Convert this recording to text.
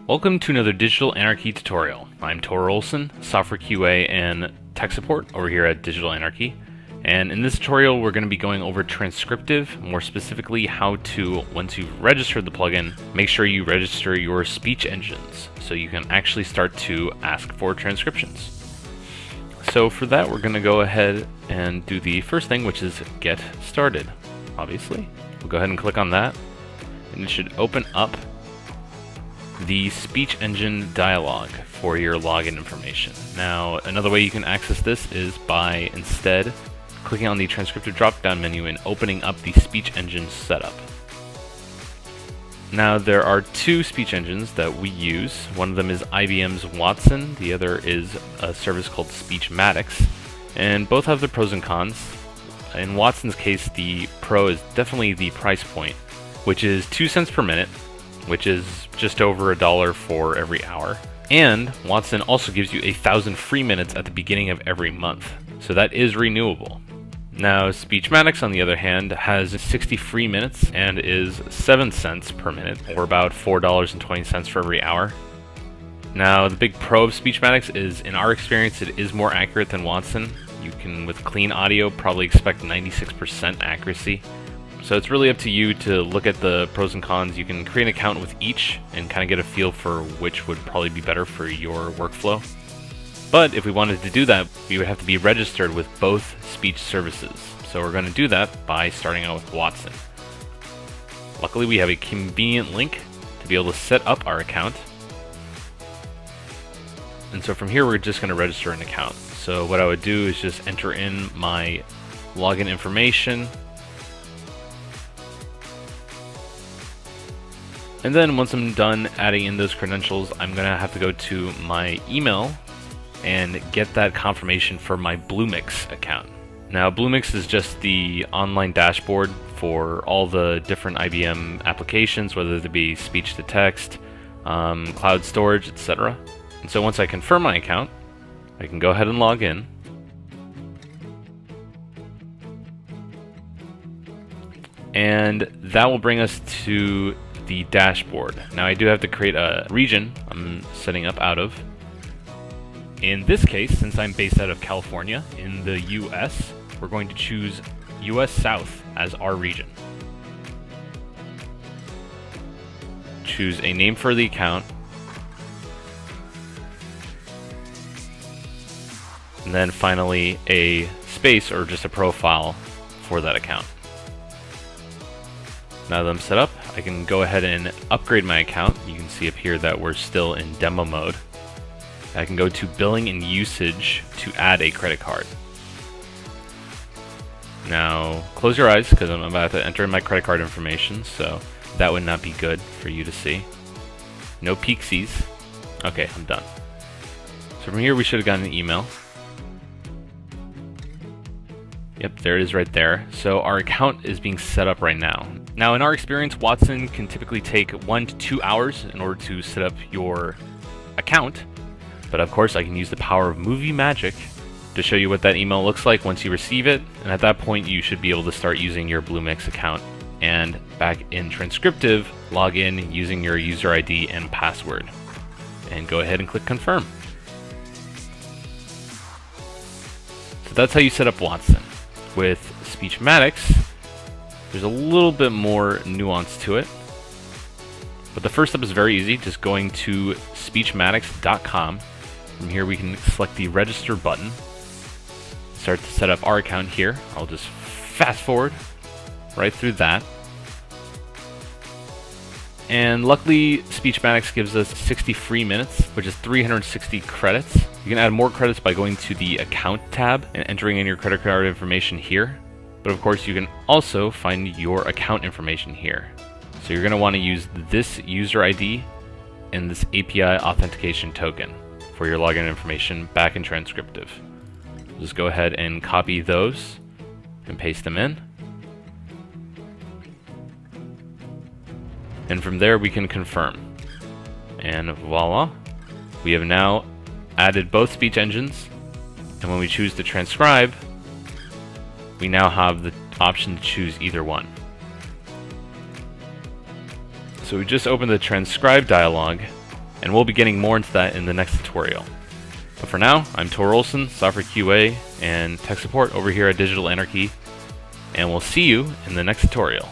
Welcome to another Digital Anarchy tutorial. I'm Tor Olson, Software QA and Tech Support over here at Digital Anarchy. And in this tutorial, we're going to be going over transcriptive, more specifically how to, once you've registered the plugin, make sure you register your speech engines so you can actually start to ask for transcriptions. So for that, we're going to go ahead and do the first thing, which is get started. Obviously, we'll go ahead and click on that, and it should open up the speech engine dialog for your login information. Now, another way you can access this is by instead clicking on the transcriptive drop-down menu and opening up the speech engine setup. Now, there are two speech engines that we use. One of them is IBM's Watson, the other is a service called Maddox, and both have their pros and cons. In Watson's case, the pro is definitely the price point, which is 2 cents per minute, which is just over $1 for every hour. And Watson also gives you 1,000 free minutes at the beginning of every month, so that is renewable. Now, Maddox, on the other hand, has 60 free minutes and is 7 cents per minute, or about $4.20 for every hour. Now, the big pro of Maddox is, in our experience, it is more accurate than Watson. You can, with clean audio, probably expect 96% accuracy. So it's really up to you to look at the pros and cons. You can create an account with each and kind of get a feel for which would probably be better for your workflow. But if we wanted to do that, we would have to be registered with both speech services. So we're going to do that by starting out with Watson. Luckily, we have a convenient link to be able to set up our account. And so from here, we're just going to register an account. So what I would do is just enter in my login information. And then once I'm done adding in those credentials, I'm going to have to go to my email and get that confirmation for my Bluemix account. Now, Bluemix is just the online dashboard for all the different IBM applications, whether they be speech-to-text, cloud storage, etc. And so once I confirm my account, I can go ahead and log in. And that will bring us to the dashboard. Now, I do have to create a region I'm setting up out of. In this case, since I'm based out of California in the US, we're going to choose US South as our region. Choose a name for the account. And then finally a space or just a profile for that account. Now that I'm set up, I can go ahead and upgrade my account. You can see up here that we're still in demo mode. I can go to billing and usage to add a credit card. Now, close your eyes because I'm about to enter in my credit card information, so that would not be good for you to see. No peeksies. Okay, I'm done. So from here, we should have gotten an email. Yep, there it is right there. So our account is being set up right now. Now, in our experience, Watson can typically take 1 to 2 hours in order to set up your account. But of course, I can use the power of movie magic to show you what that email looks like once you receive it. And at that point, you should be able to start using your Bluemix account. And back in transcriptive, log in using your user ID and password. And go ahead and click confirm. So that's how you set up Watson. With Maddox, there's a little bit more nuance to it. But the first step is very easy, just going to speechmaddox.com. From here we can select the register button. Start to set up our account here. I'll just fast forward right through that. And luckily, Maddox gives us 60 free minutes, which is 360 credits. You can add more credits by going to the account tab and entering in your credit card information here. But of course, you can also find your account information here. So you're going to want to use this user ID and this API authentication token for your login information back in transcriptive. Just go ahead and copy those and paste them in. And from there we can confirm. And voila, we have now added both speech engines. And when we choose to transcribe, we now have the option to choose either one. So we just opened the transcribe dialog, and we'll be getting more into that in the next tutorial. But for now, I'm Tor Olson, Software QA and Tech Support over here at Digital Anarchy, and we'll see you in the next tutorial.